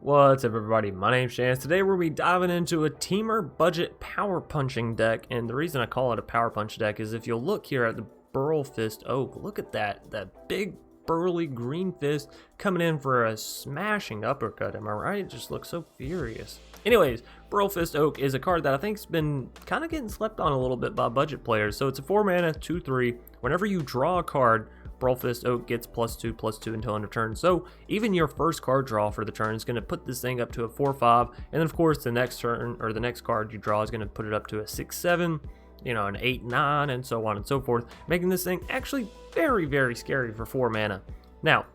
What's up, everybody? My name's Chance. Today we'll be diving into a Temur budget power punching deck, and the reason I call it a power punch deck is if you'll look here at the Burlfist Oak, look at that big burly green fist coming in for a smashing uppercut. Am I right? It just looks so furious. Anyways, Burlfist Oak is a card that I think's been kind of getting slept on a little bit by budget players. So it's a 4-mana 2/3. Whenever you draw a card, Burlfist Oak gets +2/+2 until end of turn. So even your first card draw for the turn is going to put this thing up to a 4/5, and then of course the next turn or the next card you draw is going to put it up to a 6/7, you know, an 8/9, and so on and so forth, making this thing actually very, very scary for 4 mana. Now,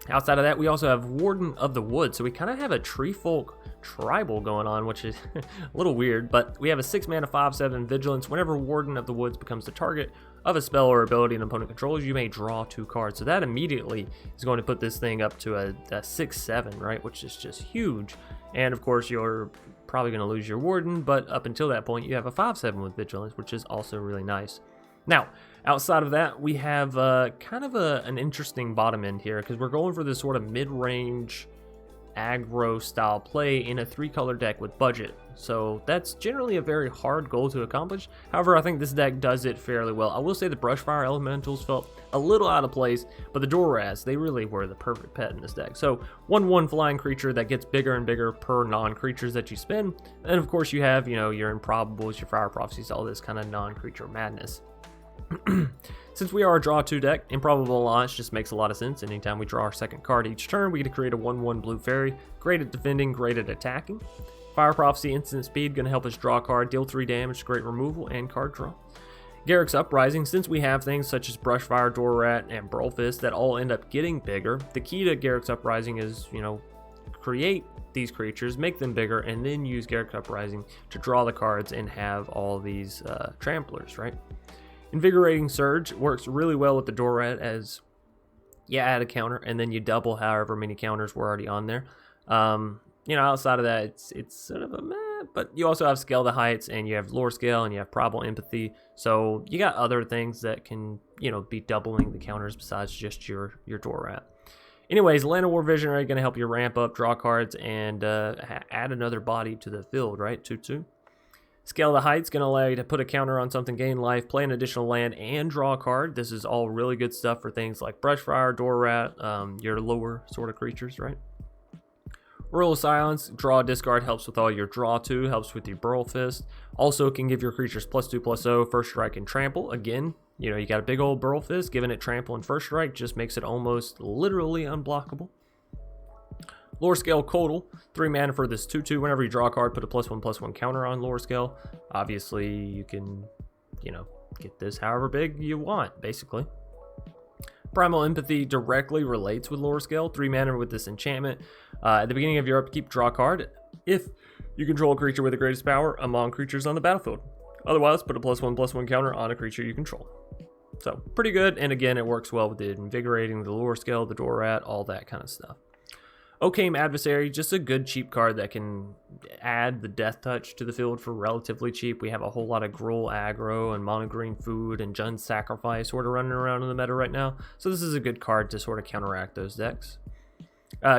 outside of that, we also have Warden of the Woods, so we kind of have a Treefolk tribal going on, which is a little weird, but we have a 6-mana 5/7 vigilance. Whenever Warden of the Woods becomes the target of a spell or ability an opponent controls, you may draw 2 cards. So that immediately is going to put this thing up to a 6/7, right, which is just huge. And of course, you're probably going to lose your Warden, but up until that point, you have a 5/7 with vigilance, which is also really nice. Now, outside of that, we have kind of an interesting bottom end here, because we're going for this sort of mid-range aggro style play in a 3-color deck with budget. So that's generally a very hard goal to accomplish. However, I think this deck does it fairly well. I will say the Brushfire Elementals felt a little out of place, but the Dorats, they really were the perfect pet in this deck. So 1/1 flying creature that gets bigger and bigger per non-creatures that you spend. And of course you have, you know, your Improbables, your Fire Prophecies, all this kind of non-creature madness. Since we are a draw 2 deck, Improbable Alliance just makes a lot of sense. Anytime we draw our second card each turn, we get to create a 1/1 blue fairy. Great at defending, great at attacking. Fire Prophecy, instant speed, going to help us draw a card, deal 3 damage, great removal, and card draw. Garruk's Uprising, since we have things such as Brushfire, Dorat, and Burlfist that all end up getting bigger, the key to Garruk's Uprising is, you know, create these creatures, make them bigger, and then use Garruk's Uprising to draw the cards and have all these tramplers, right? Invigorating Surge works really well with the Dorat, as you add a counter and then you double however many counters were already on there. You know, outside of that, it's sort of a meh, but you also have Scale the Heights, and you have Lorescale, and you have Primal Empathy, so you got other things that can, you know, be doubling the counters besides just your Dorat. Anyways, Llanowar Visionary going to help you ramp up, draw cards, and add another body to the field, right? 2/2. Scale the Heights going to allow you to put a counter on something, gain life, play an additional land, and draw a card. This is all really good stuff for things like Brushfire, Dorat, your lower sort of creatures, right? Royal Scions, draw, discard, helps with all your draw 2, helps with your Burlfist. Also can give your creatures +2/+0, first strike, and trample. Again, you know, you got a big old Burlfist, giving it trample and first strike just makes it almost literally unblockable. Lorescale Coatl, 3 mana for this 2/2. Whenever you draw a card, put a +1/+1 counter on Lorescale. Obviously, you can, you know, get this however big you want, basically. Primal Empathy directly relates with Lorescale. 3 mana with this enchantment. At the beginning of your upkeep, draw a card if you control a creature with the greatest power among creatures on the battlefield. Otherwise, put a +1/+1 counter on a creature you control. So, pretty good, and again, it works well with the Invigorating, the Lorescale, the Dorat, all that kind of stuff. Oakhame Adversary, just a good cheap card that can add the death touch to the field for relatively cheap. We have a whole lot of Gruul aggro and mono green food and Jund Sacrifice sort of running around in the meta right now. So this is a good card to sort of counteract those decks.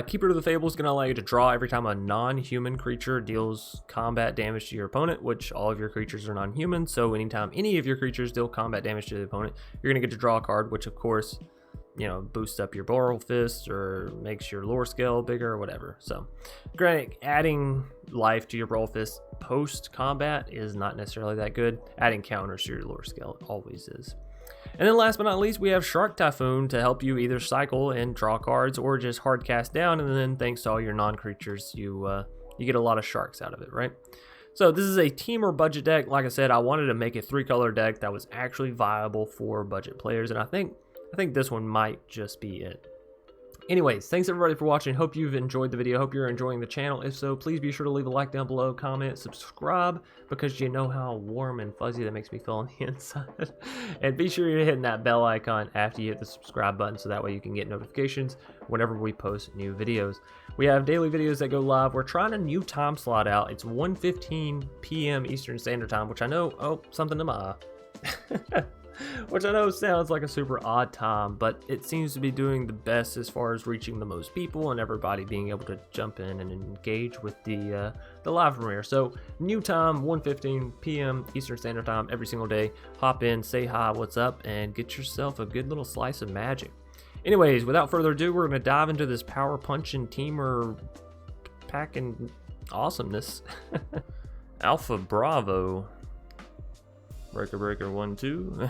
Keeper of Fables is going to allow you to draw every time a non-human creature deals combat damage to your opponent, which all of your creatures are non-human. So anytime any of your creatures deal combat damage to the opponent, you're going to get to draw a card, which of course, you know, boosts up your Burlfist or makes your Lorescale bigger or whatever. So, granted, adding life to your Burlfist post-combat is not necessarily that good. Adding counters to your Lorescale always is. And then last but not least, we have Shark Typhoon to help you either cycle and draw cards or just hard cast down, and then thanks to all your non-creatures, you get a lot of sharks out of it, right? So this is a Temur budget deck. Like I said, I wanted to make a 3-color deck that was actually viable for budget players, and I think this one might just be it. Anyways, thanks everybody for watching. Hope you've enjoyed the video. Hope you're enjoying the channel. If so, please be sure to leave a like down below, comment, subscribe, because you know how warm and fuzzy that makes me feel on the inside. And be sure you're hitting that bell icon after you hit the subscribe button, so that way you can get notifications whenever we post new videos. We have daily videos that go live. We're trying a new time slot out. It's 1:15 p.m. Eastern Standard Time, which I know, oh, something to my eye. Which I know sounds like a super odd time, but it seems to be doing the best as far as reaching the most people and everybody being able to jump in and engage with the live premiere. So new time, 1:15 p.m. Eastern Standard Time every single day. Hop in, say hi, what's up, and get yourself a good little slice of magic. Anyways, without further ado, we're going to dive into this power punching teamer packing awesomeness. Alpha Bravo. Breaker 1 2.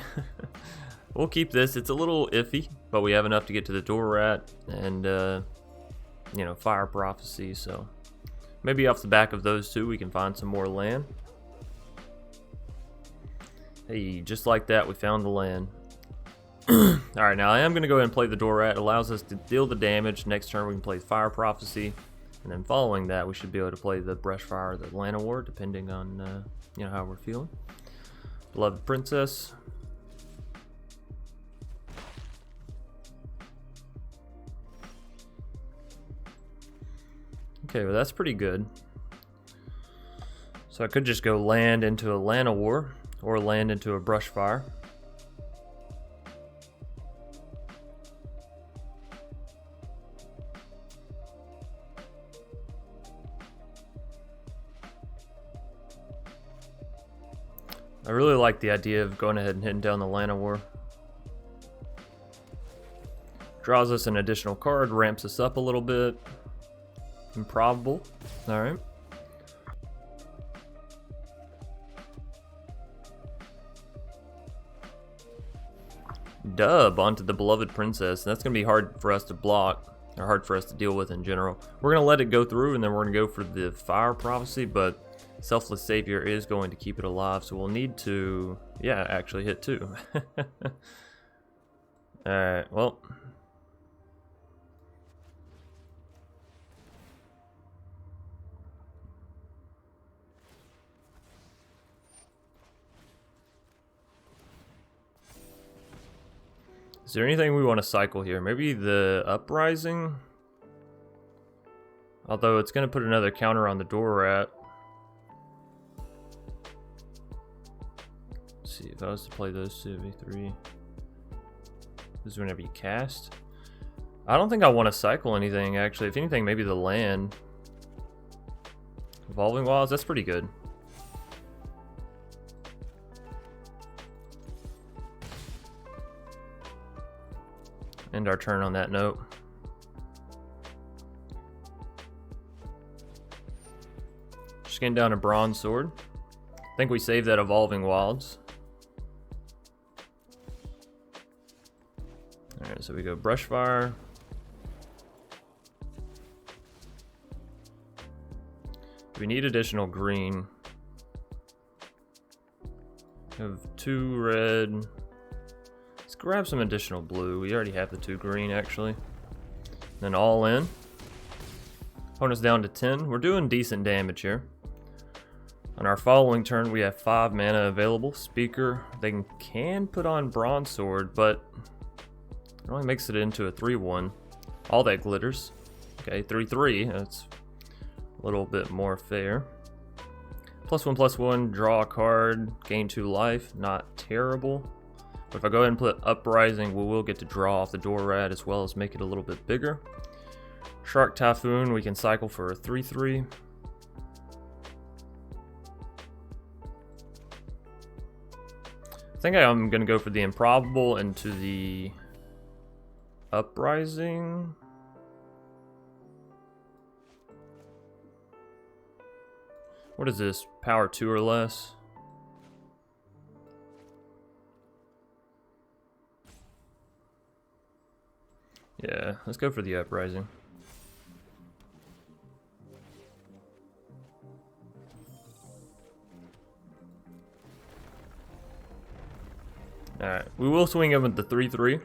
We'll keep this. It's a little iffy, but we have enough to get to the door rat and you know, Fire Prophecy, so maybe off the back of those two we can find some more land. Hey, just like that we found the land. Alright, now I am going to go ahead and play the door rat. It allows us to deal the damage. Next turn we can play Fire Prophecy, and then following that we should be able to play the Brushfire or the Llanowar, depending on you know, how we're feeling. Beloved Princess. Okay, well that's pretty good. So I could just go land into a Llanowar or land into a Brushfire. I really like the idea of going ahead and hitting down the Llanowar. Draws us an additional card, ramps us up a little bit. Improbable. Alright. Dub onto the Beloved Princess. That's going to be hard for us to block, or hard for us to deal with in general. We're going to let it go through, and then we're going to go for the Fire Prophecy, but Selfless Savior is going to keep it alive, so we'll need to, yeah, actually hit 2. Alright, well. Is there anything we want to cycle here? Maybe the Uprising? Although it's going to put another counter on the door rat. See, if I was to play those two, it'd be 3. This is whenever you cast. I don't think I want to cycle anything, actually. If anything, maybe the land. Evolving Wilds, that's pretty good. End our turn on that note. Just getting down a Bronze Sword. I think we saved that Evolving Wilds. Alright, so we go Brushfire. We need additional green. We have 2 red. Let's grab some additional blue. We already have the 2 green, actually. Then all in. Opponent's down to 10. We're doing decent damage here. On our following turn, we have 5 mana available. Speaker, they can put on Bronze Sword, but it only makes it into a 3/1. All that glitters. Okay, 3/3. That's a little bit more fair. +1/+1, draw a card, gain 2 life. Not terrible. But if I go ahead and put Uprising, we will get to draw off the door rat as well as make it a little bit bigger. Shark Typhoon, we can cycle for a 3/3. I think I'm going to go for the Improbable into the Uprising. What is this? Power 2 or less? Yeah, let's go for the Uprising. Alright, we will swing them with the 3/3.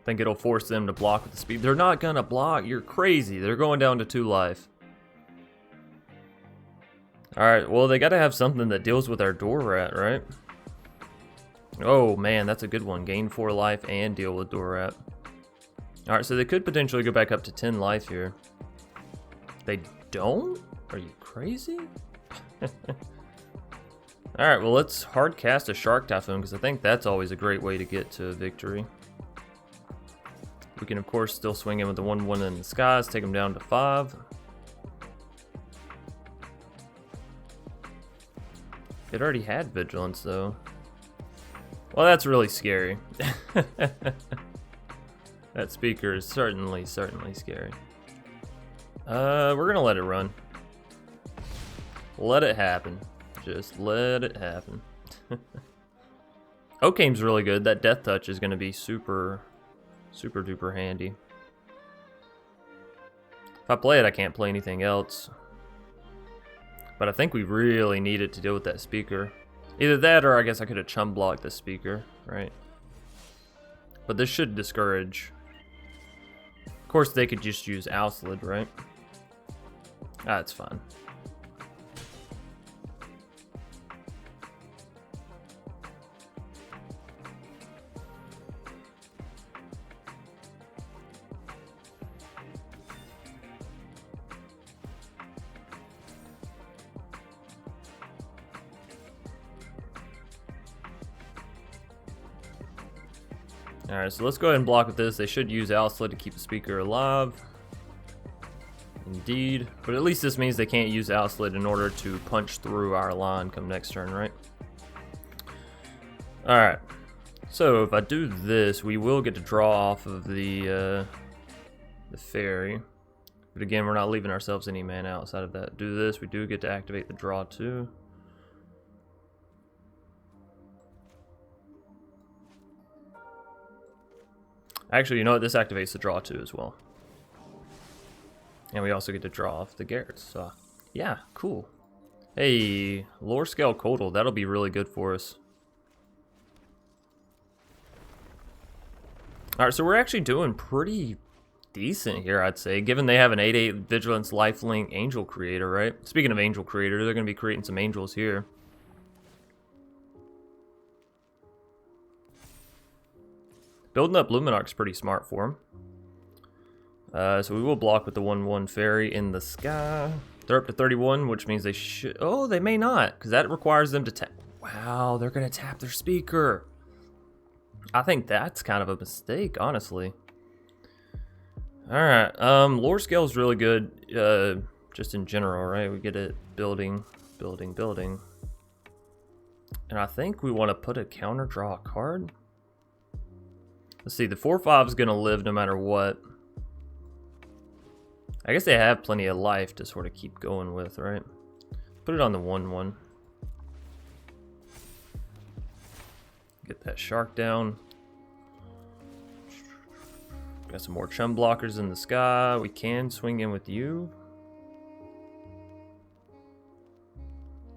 Think it'll force them to block with the speed. They're not gonna block. You're crazy. They're going down to 2 life. Alright, well, they gotta have something that deals with our door rat, right? Oh, man, that's a good one. Gain 4 life and deal with door rat. Alright, so they could potentially go back up to 10 life here. They don't? Are you crazy? Alright, well let's hard cast a Shark Typhoon, because I think that's always a great way to get to victory. We can of course still swing in with the 1/1 in the skies, take him down to 5. It already had Vigilance though. Well, that's really scary. That speaker is certainly scary. We're gonna let it run. Let it happen. Just let it happen. Oakhame's really good. That Death Touch is gonna be super duper handy. If I play it, I can't play anything else. But I think we really need it to deal with that speaker. Either that, or I guess I could have chum blocked the speaker, right? But this should discourage. Of course, they could just use Owslid, right? That's fine. Alright, so let's go ahead and block with this. They should use Owslid to keep the speaker alive. Indeed. But at least this means they can't use Owslid in order to punch through our line come next turn, right? Alright. So if I do this, we will get to draw off of the fairy. But again, we're not leaving ourselves any mana outside of that. Do this, we do get to activate the draw too. Actually, you know what? This activates the draw too as well. And we also get to draw off the Garruk. So, yeah, cool. Hey, Lorescale Coatl. That'll be really good for us. Alright, so we're actually doing pretty decent here, I'd say. Given they have an 8/8 Vigilance Lifelink Angel Creator, right? Speaking of Angel Creator, they're going to be creating some angels here. Building up Luminarch's pretty smart for him. So we will block with the 1/1 fairy in the sky. They're up to 31, which means they should... Oh, they may not, because that requires them to tap... Wow, they're going to tap their speaker. I think that's kind of a mistake, honestly. Alright, Lorescale is really good, just in general, right? We get it building. And I think we want to put a counter, draw a card. Let's see, the 4/5 is going to live no matter what. I guess they have plenty of life to sort of keep going with, right? Put it on the 1/1. Get that shark down. Got some more chum blockers in the sky. We can swing in with you.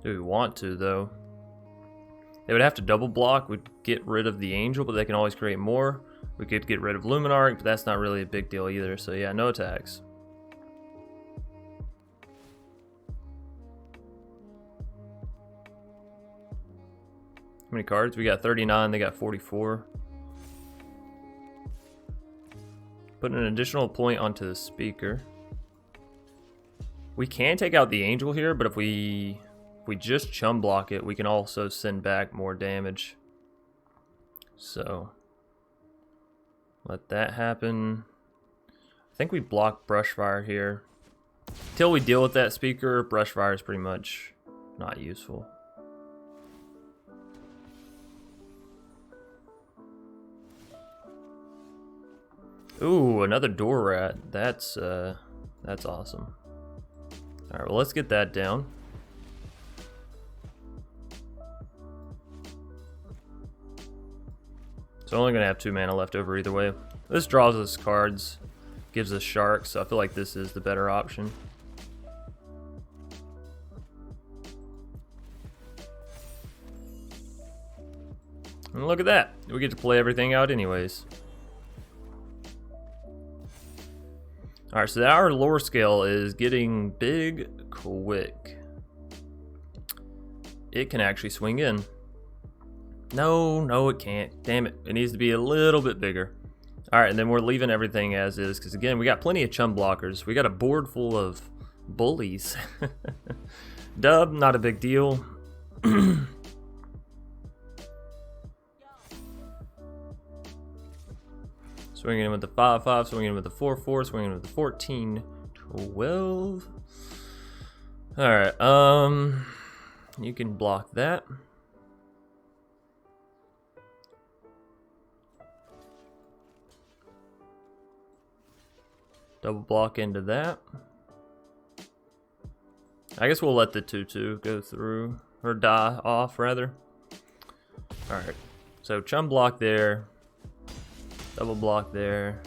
Do we want to, though? They would have to double block. We'd get rid of the angel, but they can always create more. We could get rid of Luminarch, but that's not really a big deal either. So yeah, no attacks. How many cards? We got 39, they got 44. Putting an additional point onto the speaker. We can take out the angel here, but if we just chum block it, we can also send back more damage. So let that happen. I think we block Brushfire here. Till we deal with that speaker, Brushfire is pretty much not useful. Ooh, another door rat. That's awesome. Alright, well let's get that down. So only gonna have 2 mana left over either way. This draws us cards, gives us sharks, so I feel like this is the better option. And look at that, we get to play everything out anyways. Alright, so our Lorescale is getting big quick. It can actually swing in. No, it can't. Damn it. It needs to be a little bit bigger. Alright, and then we're leaving everything as is, because again, we got plenty of chum blockers. We got a board full of bullies. Dub, not a big deal. Swinging in with the 5/5, swinging in with the 4/4, swinging in with the 14/12. Alright, you can block that. Double block into that. I guess we'll let the 2/2 go through, or die off rather. Alright, so chum block there. Double block there.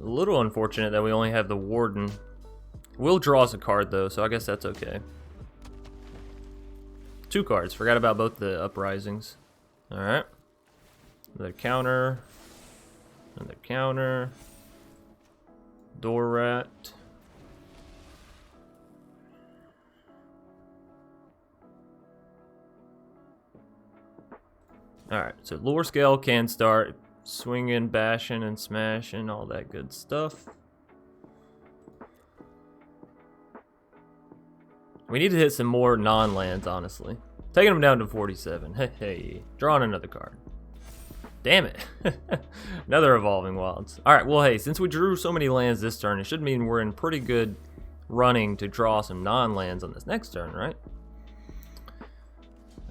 A little unfortunate that we only have the Warden. We'll draw us a card though, so I guess that's okay. 2 cards. Forgot about both the Uprisings. Alright. Another counter. Another counter. Door Rat. Alright, so Lorescale can start swinging, bashing, and smashing, all that good stuff. We need to hit some more non-lands, honestly. Taking them down to 47. Hey, drawing another card. Damn it. Another Evolving Wilds. Alright, well, hey, since we drew so many lands this turn, it should mean we're in pretty good running to draw some non-lands on this next turn, right?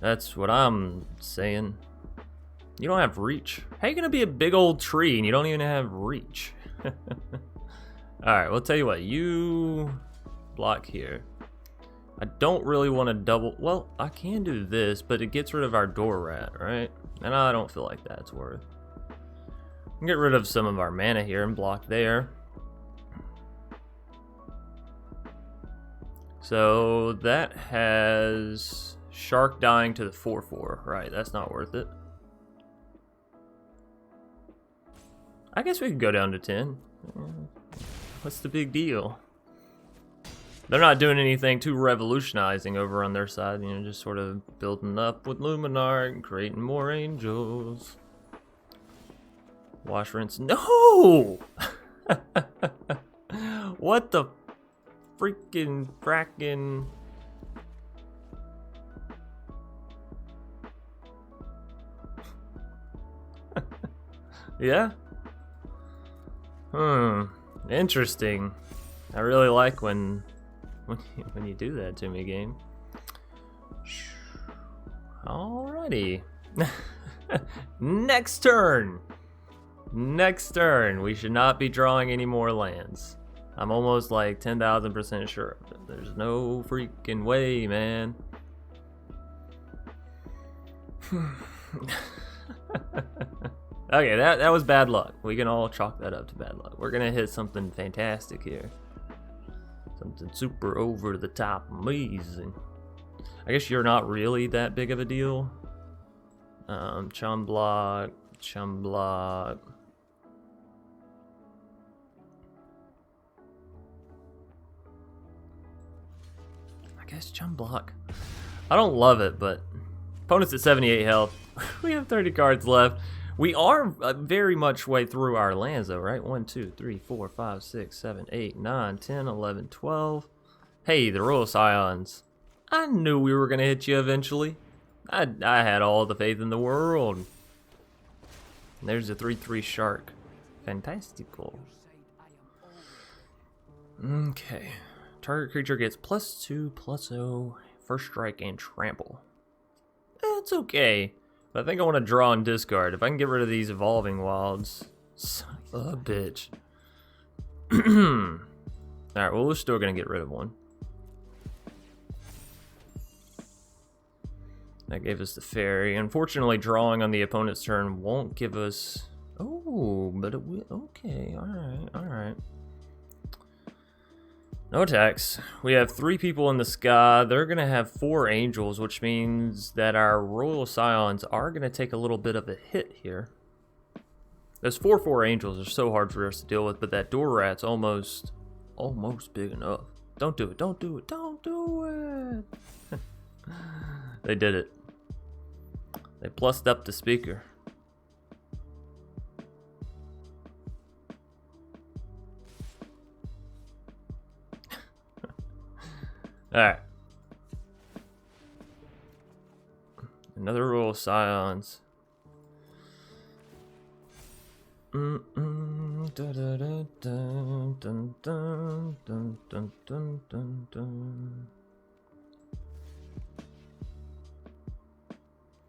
That's what I'm saying. You don't have reach. How are you gonna be a big old tree and you don't even have reach? Alright, we'll tell you what. You block here. I don't really want to double... Well, I can do this, but it gets rid of our Door Rat, right? And I don't feel like that's worth. We can get rid of some of our mana here and block there. So that has Shark dying to the 4/4. Right, that's not worth it. I guess we could go down to 10. What's the big deal? They're not doing anything too revolutionizing over on their side, you know, just sort of building up with Luminarch and creating more angels. Wash, rinse. No! What the freaking frackin'. Yeah? Interesting. I really like when you do that to me, game. Alrighty. Next turn. Next turn. We should not be drawing any more lands. I'm almost like 10,000% sure of it. There's no freaking way, man. Okay, that was bad luck. We can all chalk that up to bad luck. We're gonna hit something fantastic here. Something super over the top amazing. I guess you're not really that big of a deal. Chum block, chum block. I guess chum block. I don't love it, but opponent's at 78 health. We have 30 cards left. We are very much way through our lands though, right? 1, 2, 3, 4, 5, 6, 7, 8, 9, 10, 11, 12. Hey, the Royal Scions. I knew we were going to hit you eventually. I had all the faith in the world. There's a 3/3 shark. Fantastical. Okay. Target creature gets +2/+0, first strike, and trample. It's okay. But I think I want to draw and discard. If I can get rid of these Evolving Wilds. Son of a bitch. Alright, well, we're still going to get rid of one. That gave us the fairy. Unfortunately, drawing on the opponent's turn won't give us... Oh, but it will... Okay, alright, alright. No attacks. We have 3 people in the sky. They're going to have 4 angels, which means that our Royal Scions are going to take a little bit of a hit here. Those 4/4 angels are so hard for us to deal with, but that Door Rat's almost big enough. Don't do it, don't do it, don't do it! They did it. They plussed up the speaker. Alright. Another Royal Scions.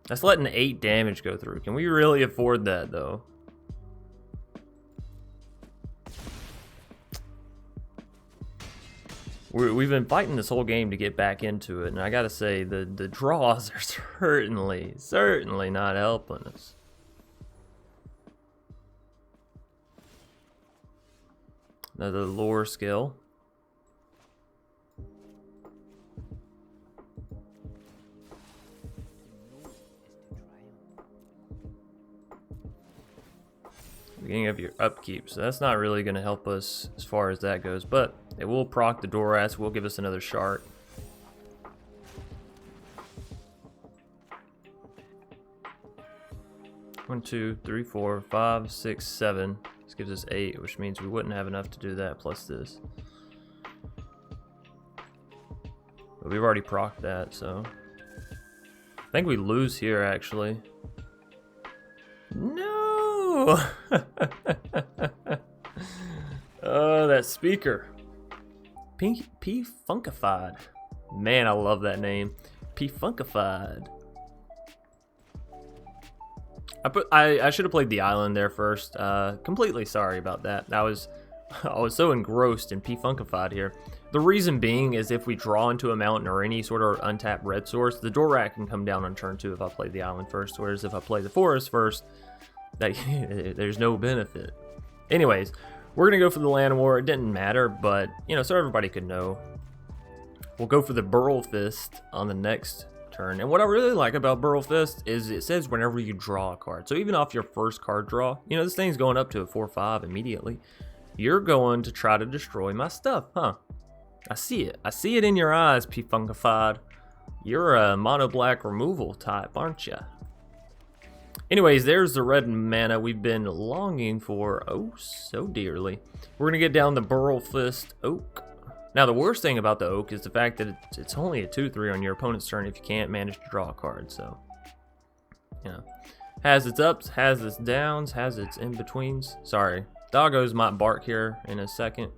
That's letting 8 damage go through. Can we really afford that, though? We've been fighting this whole game to get back into it, and I gotta say, the draws are certainly not helping us. Another Lorescale. Beginning of your upkeep, so that's not really going to help us as far as that goes, but it will proc the Doras, will give us another Shark. One, 2, 3, 4, 5, 6, 7. This gives us 8, which means we wouldn't have enough to do that plus this. But we've already procced that, so I think we lose here actually. No! Oh, that speaker. P Funkified. Man, I love that name. P Funkified. I should have played the island there first. Completely sorry about that. I was so engrossed in P Funkified here. The reason being is if we draw into a mountain or any sort of untapped red source, the Dorak can come down on turn 2 if I play the island first, whereas if I play the forest first, there's no benefit. Anyways, we're gonna go for the Llanowar. It didn't matter, but you know, so everybody could know. We'll go for the Burlfist on the next turn. And what I really like about Burlfist is it says whenever you draw a card. So even off your first card draw, you know, this thing's going up to a 4/5 immediately. You're going to try to destroy my stuff, huh? I see it. I see it in your eyes, P Funkified. You're a mono black removal type, aren't you? Anyways, there's the red mana we've been longing for oh so dearly. We're going to get down the Burlfist Oak. Now, the worst thing about the Oak is the fact that it's only a 2/3 on your opponent's turn if you can't manage to draw a card. So, you know, has its ups, has its downs, has its in-betweens. Sorry, doggos might bark here in a second.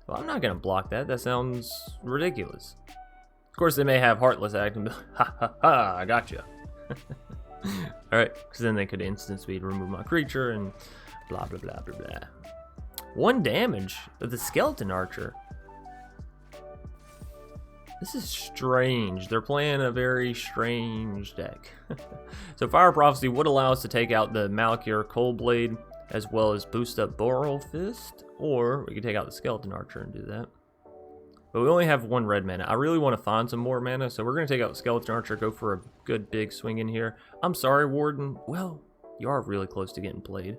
Well, I'm not going to block that. That sounds ridiculous. Of course, they may have Heartless Act and be like, ha ha ha, I got you. Alright, because then they could instant speed remove my creature and blah blah blah blah blah. 1 damage of the Skeleton Archer. This is strange. They're playing a very strange deck. So Fire Prophecy would allow us to take out the Malakir Coldblade as well as boost up Burlfist, or we could take out the Skeleton Archer and do that. But we only have 1 red mana. I really want to find some more mana, so we're going to take out Skeleton Archer, go for a good big swing in here. I'm sorry, Warden. Well, you are really close to getting played.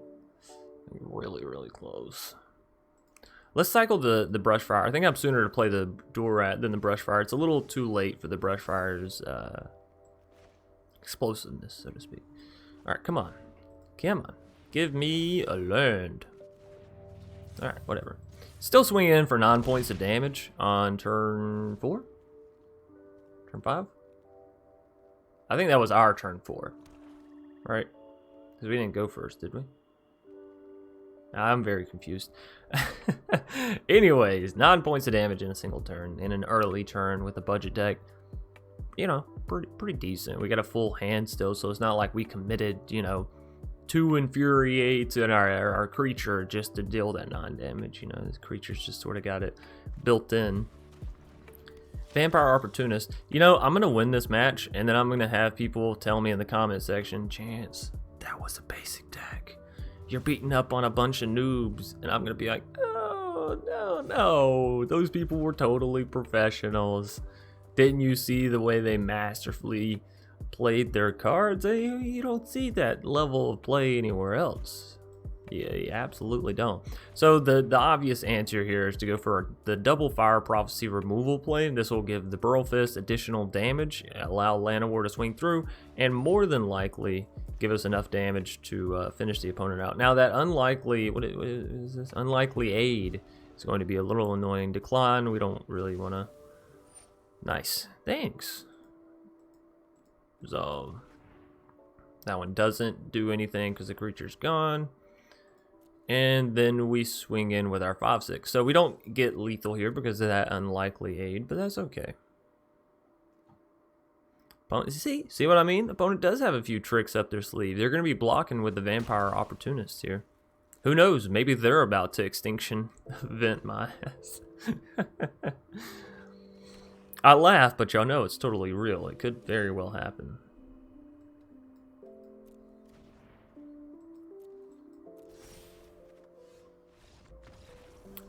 Really, really close. Let's cycle the Brushfire. I think I'm sooner to play the Dorat than the Brushfire. It's a little too late for the Brushfire's explosiveness, so to speak. Alright, come on. Come on. Give me a land. Alright, whatever. Still swinging in for 9 points of damage on turn 4? Turn 5? I think that was our turn 4. Right? Because we didn't go first, did we? I'm very confused. Anyways, 9 points of damage in a single turn, in an early turn with a budget deck. You know, pretty decent. We got a full hand still, so it's not like we committed, you know, 2 Infuriates and our creature just to deal that 9 damage. You know, this creature's just sort of got it built in. Vampire Opportunist. You know, I'm going to win this match, and then I'm going to have people tell me in the comment section, Chance, that was a basic deck. You're beating up on a bunch of noobs. And I'm going to be like, oh, no. Those people were totally professionals. Didn't you see the way they masterfully played their cards? You don't see that level of play anywhere else. Yeah, you absolutely don't. So the obvious answer here is to go for the double Fire Prophecy removal play. This will give the Burlfist additional damage, allow Llanowar to swing through, and more than likely give us enough damage to finish the opponent out. Now that unlikely, what is this? Unlikely aid is going to be a little annoying. Decline, we don't really want to Nice. Thanks. Resolve. That one doesn't do anything because the creature's gone. And then we swing in with our 5/6. So we don't get lethal here because of that unlikely aid, but that's okay. See what I mean? Opponent does have a few tricks up their sleeve. They're going to be blocking with the Vampire Opportunists here. Who knows? Maybe they're about to extinction event my ass. I laugh, but y'all know it's totally real. It could very well happen.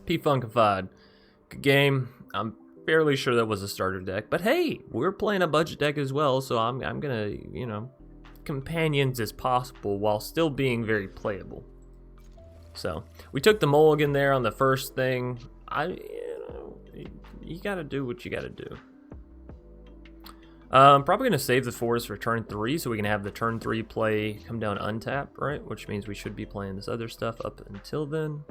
P-Funkified. Good game. I'm fairly sure that was a starter deck, but hey, we're playing a budget deck as well, so I'm gonna, you know, companions as possible while still being very playable. So we took the mulligan there on the first thing. You gotta do what you gotta do. I'm probably gonna save the forest for turn 3 so we can have the turn 3 play come down untapped, right? Which means we should be playing this other stuff up until then.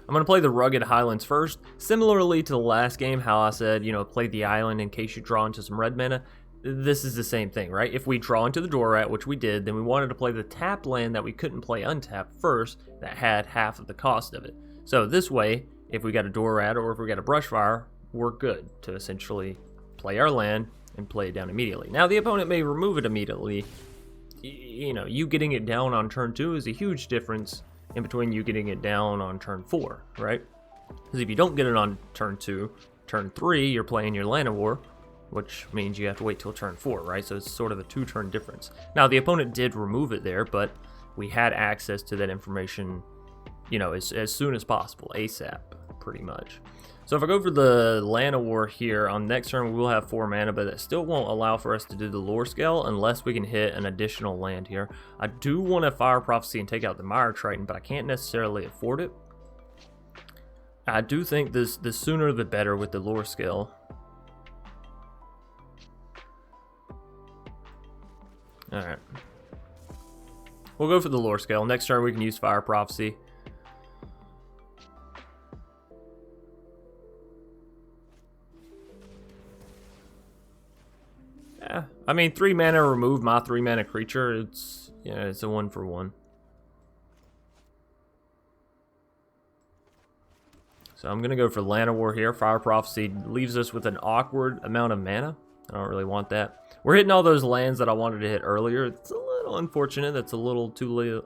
I'm going to play the Rugged Highlands first. Similarly to the last game, how I said, you know, play the island in case you draw into some red mana. This is the same thing, right? If we draw into the Dorat, which we did, then we wanted to play the tapped land that we couldn't play untapped first that had half of the cost of it. So this way, if we got a Dorat or if we got a Brushfire, we're good to essentially play our land and play it down immediately. Now, the opponent may remove it immediately. You know, you getting it down on turn 2 is a huge difference in between you getting it down on turn 4, right? Because if you don't get it on turn 2, turn 3, you're playing your Llanowar, which means you have to wait till turn 4, right? So it's sort of a 2-turn difference. Now, the opponent did remove it there, but we had access to that information, you know, as soon as possible, ASAP, pretty much. So if I go for the Llanowar here, on next turn we will have 4 mana, but that still won't allow for us to do the Lorescale unless we can hit an additional land here. I do want to Fire Prophecy and take out the Mire Triton, but I can't necessarily afford it. I do think the sooner the better with the Lorescale. Alright. We'll go for the Lorescale. Next turn we can use Fire Prophecy. Yeah, I mean, 3 mana remove my 3 mana creature. It's, yeah, it's a 1-for-1. So I'm gonna go for Llanowar here. Fire Prophecy leaves us with an awkward amount of mana. I don't really want that. We're hitting all those lands that I wanted to hit earlier. It's a little unfortunate. That's a little too little,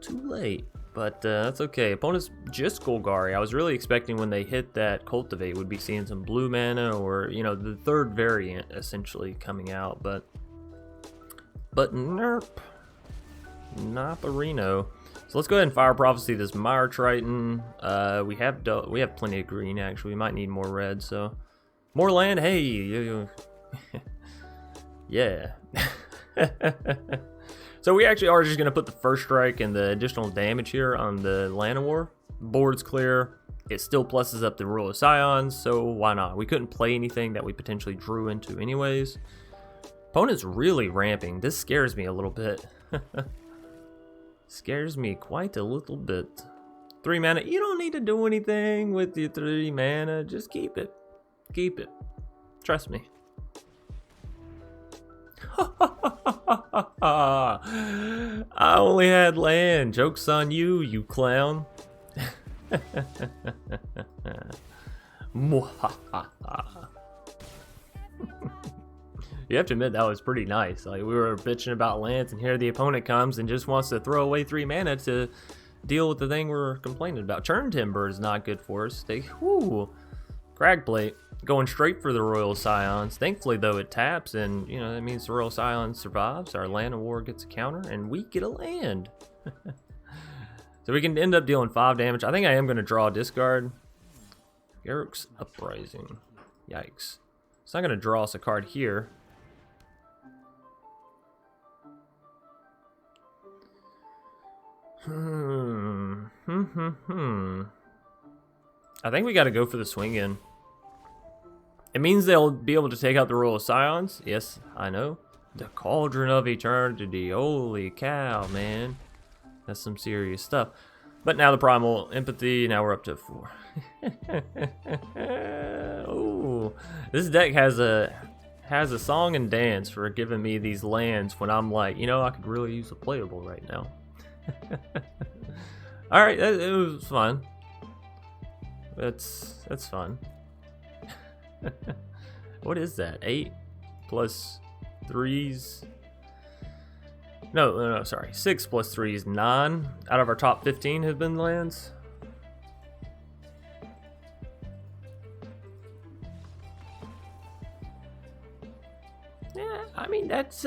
too late. But that's okay. Opponent's just Golgari. I was really expecting when they hit that Cultivate would be seeing some blue mana or, you know, the 3rd variant essentially coming out. But nerp. Naparino. So let's go ahead and Fire Prophecy this Mire Triton. We have plenty of green actually. We might need more red. So more land. Hey. Yeah. So we actually are just going to put the first strike and the additional damage here on the Llanowar. Board's clear. It still pluses up the Royal Scions, so why not? We couldn't play anything that we potentially drew into anyways. Opponent's really ramping. This scares me a little bit. Scares me quite a little bit. 3 mana. You don't need to do anything with your 3 mana. Just keep it. Keep it. Trust me. I only had land. Joke's on you, you clown. You have to admit that was pretty nice. Like, we were bitching about lands, and here the opponent comes and just wants to throw away 3 mana to deal with the thing we're complaining about. Churn Timber is not good for us. Cragplate. Going straight for the Royal Scions. Thankfully, though, it taps, and, you know, that means the Royal Scion survives. Our Llanowar gets a counter, and we get a land. So we can end up dealing 5 damage. I think I am going to draw a discard. Garruk's Uprising. Yikes. It's not going to draw us a card here. I think we got to go for the swing in. It means they'll be able to take out the Royal Scions. Yes, I know. The Cauldron of Eternity. Holy cow, man. That's some serious stuff. But now the Primal Empathy, now we're up to 4. Ooh, this deck has a song and dance for giving me these lands when I'm like, you know, I could really use a playable right now. All right, it was fun. That's fun. What is that? 8 plus 3s. No, sorry. 6 plus 3 is 9. Out of our top 15 have been lands. Yeah, I mean that's